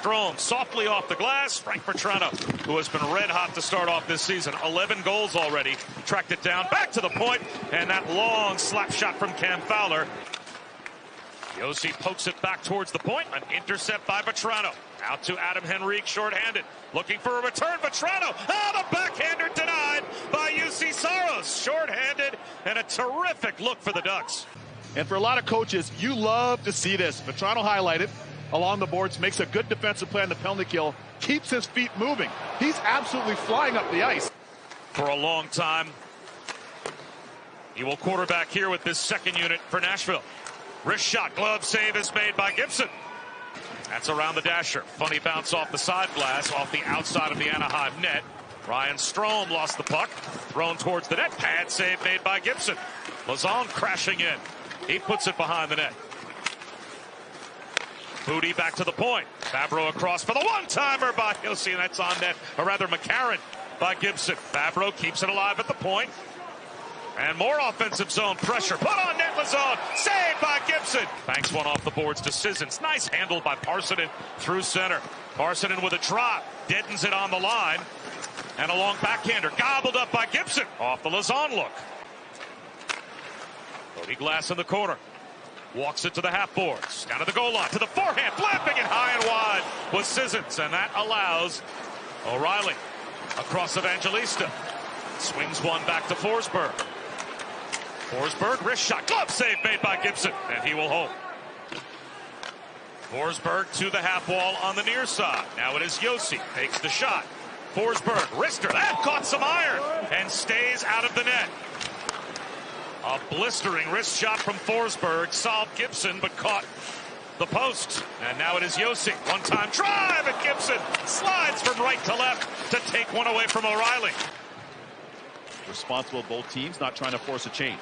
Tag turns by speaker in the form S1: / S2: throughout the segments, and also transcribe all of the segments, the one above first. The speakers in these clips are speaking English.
S1: Strome softly off the glass. Frank Bertrano, who has been red hot to start off this season. 11 goals already. Tracked it down, back to the point, and that long slap shot from Cam Fowler. Josi pokes it back towards the point. An intercept by Bertrano. Out to Adam Henrique, shorthanded. Looking for a return. Bertrano. Oh, the backhander denied by UC Saros. Shorthanded, and a terrific look for the Ducks.
S2: And for a lot of coaches, you love to see this. Bertrano highlighted along the boards, makes a good defensive play on the penalty kill, keeps his feet moving. He's absolutely flying up the ice.
S1: For a long time, he will quarterback here with this second unit for Nashville. Wrist shot, glove save is made by Gibson. That's around the dasher. Funny bounce off the side glass, off the outside of the Anaheim net. Ryan Strome lost the puck, thrown towards the net. Pad save made by Gibson. Lazon crashing in. He puts it behind the net. Booty back to the point. Fabro across for the one-timer by Josi, and that's on net, or rather McCarron by Gibson. Fabro keeps it alive at the point. And more offensive zone pressure. Put on net, Lazon. Saved by Gibson. Banks one off the boards to Sissons. Nice handle by Parsonen through center. Parsonen with a drop. Deadens it on the line. And a long backhander. Gobbled up by Gibson. Off the Lazon look. Cody Glass in the corner. Walks it to the half boards. Down to the goal line. To the forehand. Flapping it high and wide was Sissons. And that allows O'Reilly across Evangelista. Swings one back to Forsberg. Forsberg, wrist shot, glove save made by Gibson, and he will hold. Forsberg to the half wall on the near side. Now it is Josi, takes the shot. Forsberg, wrister, that caught some iron, and stays out of the net. A blistering wrist shot from Forsberg, solved Gibson, but caught the post. And now it is Josi, one-time drive, and Gibson slides from right to left to take one away from O'Reilly.
S2: Responsible both teams, not trying to force a change.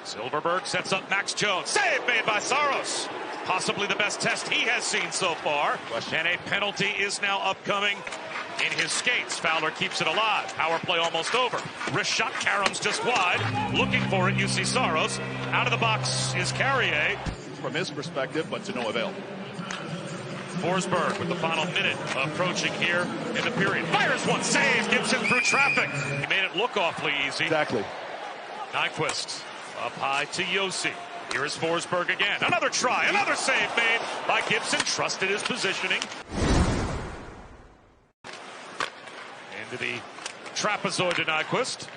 S1: Silverberg sets up Max Jones. Save made by Saros. Possibly the best test he has seen so far. And a penalty is now upcoming in his skates. Fowler keeps it alive. Power play almost over. Wrist shot, Karam's just wide. Looking for it, UC Saros. Out of the box is Carrier.
S2: From his perspective, but to no avail.
S1: Forsberg with the final minute approaching here in the period. Fires one, saves Gibson through traffic. He made it look awfully easy.
S2: Exactly.
S1: Nyquist up high to Josi. Here is Forsberg again. Another try, another save made by Gibson. Trusted his positioning. Into the trapezoid to Nyquist.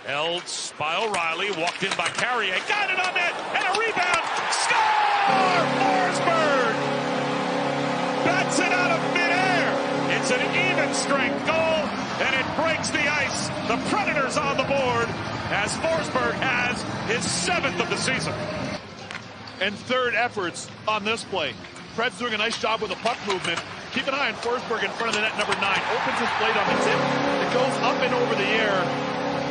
S1: Held by O'Reilly, walked in by Carrier. Got it on net, and a rebound. Score! Forsberg! Bats it out of midair. It's an even strength goal, and it breaks the ice. The Predators on the board as Forsberg has his 7th of the season.
S2: And third efforts on this play. Pred's doing a nice job with the puck movement. Keep an eye on Forsberg in front of the net, number 9. Opens his blade on the tip. It goes up and over the air.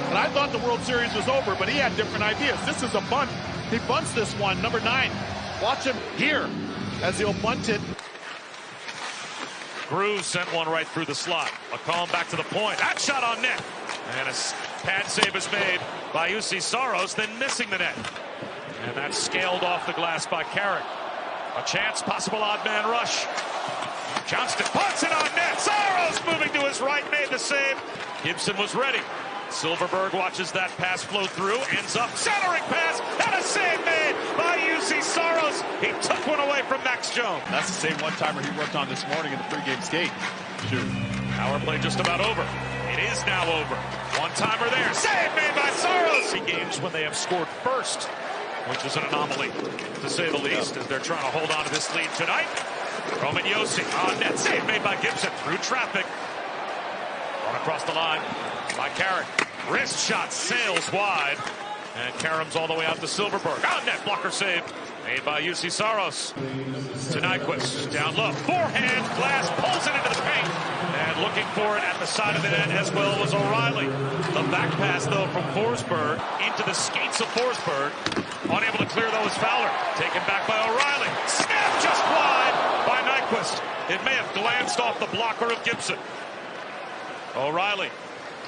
S2: And I thought the World Series was over, but he had different ideas. This is a bunt. He bunts this one, number 9. Watch him here as he'll bunt it.
S1: Grooves sent one right through the slot. McCollum back to the point. That shot on net. And a pad save is made by UC Saros, then missing the net. And that's scaled off the glass by Carrick. A chance, possible odd man rush. Johnston puts it on net. Saros moving to his right, made the save. Gibson was ready. Silverberg watches that pass flow through, ends up centering pass, and a save made by UC Saros. He took one away from Max Jones.
S2: That's the same one-timer he worked on this morning in the pregame skate. Shoot.
S1: Power play just about over. It is now over. One-timer there. Save made by Saros. Games when they have scored first, which is an anomaly, to say the least, as they're trying to hold on to this lead tonight. Roman Josi on net. Save made by Gibson through traffic. Run across the line by Carrick. Wrist shot sails wide. And Karam's all the way out to Silverberg. On net, blocker save made by UC Saros. To Nyquist, down low. Forehand, Glass pulls it into the paint. And looking for it at the side of the net as well was O'Reilly. The back pass, though, from Forsberg into the skates of Forsberg. Unable to clear, though, is Fowler. Taken back by O'Reilly. Snap just wide by Nyquist. It may have glanced off the blocker of Gibson. O'Reilly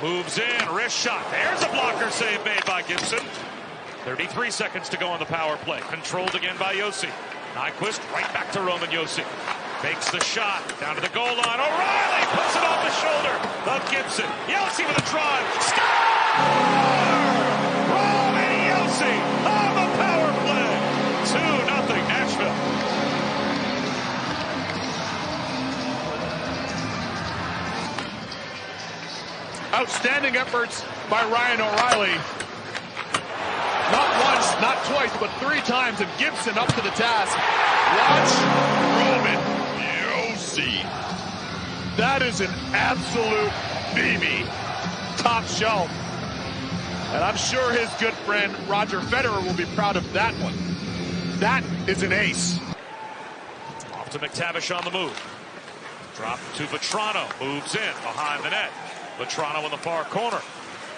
S1: moves in, wrist shot. There's a blocker save made by Gibson. 33 seconds to go on the power play. Controlled again by Josi. Nyquist right back to Roman Josi. Fakes the shot. Down to the goal line. O'Reilly puts it off the shoulder of Gibson. Yelsey with a drive. Score! Roman Yelsey on the power play. 2-0 Nashville.
S2: Outstanding efforts by Ryan O'Reilly. Not once, not twice, but 3 times, and Gibson up to the task. Watch Roman Yelsey. That is an absolute BB. Top shelf. And I'm sure his good friend Roger Federer will be proud of that one. That is an ace.
S1: Off to McTavish on the move. Drop to Vetrano. Moves in behind the net. Vetrano in the far corner.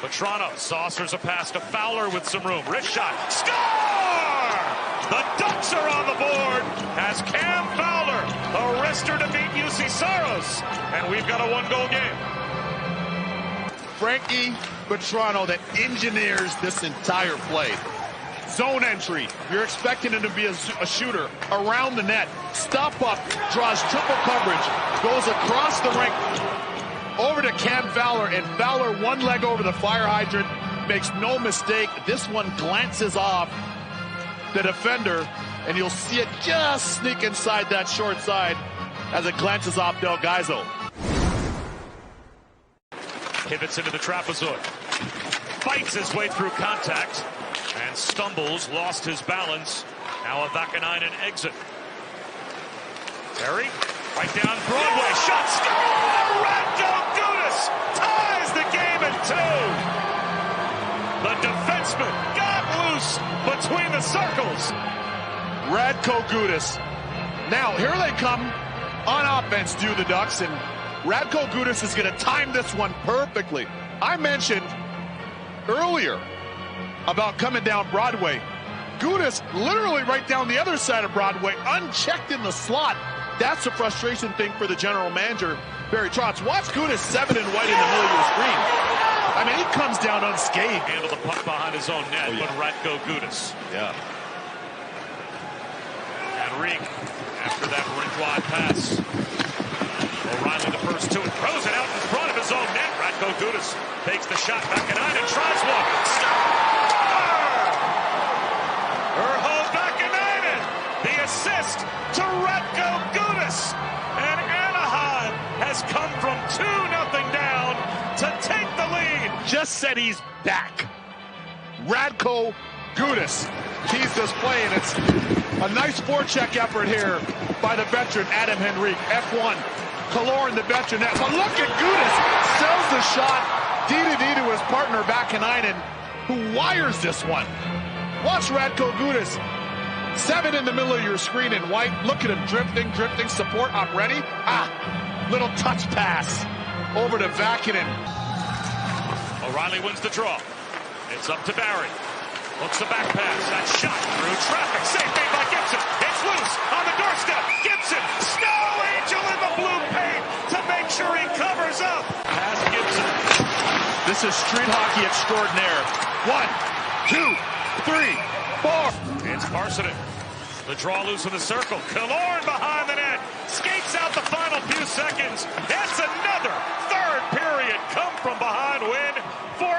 S1: Vetrano saucers a pass to Fowler with some room. Wrist shot. Score! The Ducks are on the board as Cam Fowler, a wrister to beat UC Saros. And we've got a 1-goal game.
S2: Frankie Vetrano that engineers this entire play. Zone entry. You're expecting him to be a shooter around the net. Stop up, draws triple coverage, goes across the rink over to Cam Fowler, and Fowler one leg over the fire hydrant, makes no mistake. This one glances off the defender, and you'll see it just sneak inside that short side as it glances off Del Gaizo.
S1: Pivots into the trapezoid. Fights his way through contact and stumbles, lost his balance. Now a Vakanainen exit. Terry, right down Broadway. Shot, score! Radko Gudas ties the game at 2. The defenseman got loose between the circles.
S2: Radko Gudas. Now, here they come on offense, do the Ducks, and Radko Gudas is going to time this one perfectly. I mentioned earlier about coming down Broadway. Gudas literally right down the other side of Broadway, unchecked in the slot. That's a frustration thing for the general manager, Barry Trotz. Watch Gudas 7 and white in the middle of your screen. I mean, he comes down unscathed.
S1: Handle the puck behind his own net, but Radko Gudas.
S2: Yeah.
S1: Henrique, after that rink-wide pass. O'Reilly the first to it, throws it out in front of his own net. Radko Gudas takes the shot back and tries one. Score! Urho Vakanainen, the assist to Radko Gudas. And Anaheim has come from 2-0 down to take the lead.
S2: Just said he's back. Radko Gudas keys this play, and it's a nice forecheck effort here by the veteran Adam Henrique. F1. Kaloran, the veteran. But look at Gudas. Sells the shot. D-to-D to his partner, Vakanainen, who wires this one. Watch Radko Gudas. 7 in the middle of your screen in white. Look at him drifting. Support, I'm ready. Little touch pass over to Vakanainen.
S1: O'Reilly wins the draw. It's up to Barry. Looks the back pass. That shot through traffic. Save made by Gibson. It's loose on the doorstep. Gibson, Snow Angel in the blue paint to make sure he covers up. Pass Gibson.
S2: This is street hockey extraordinaire. 1, 2, 3, 4.
S1: It's Parsonen. The draw loose in the circle. Kaloran behind the net. Skates out the final few seconds. That's another third period come from behind win for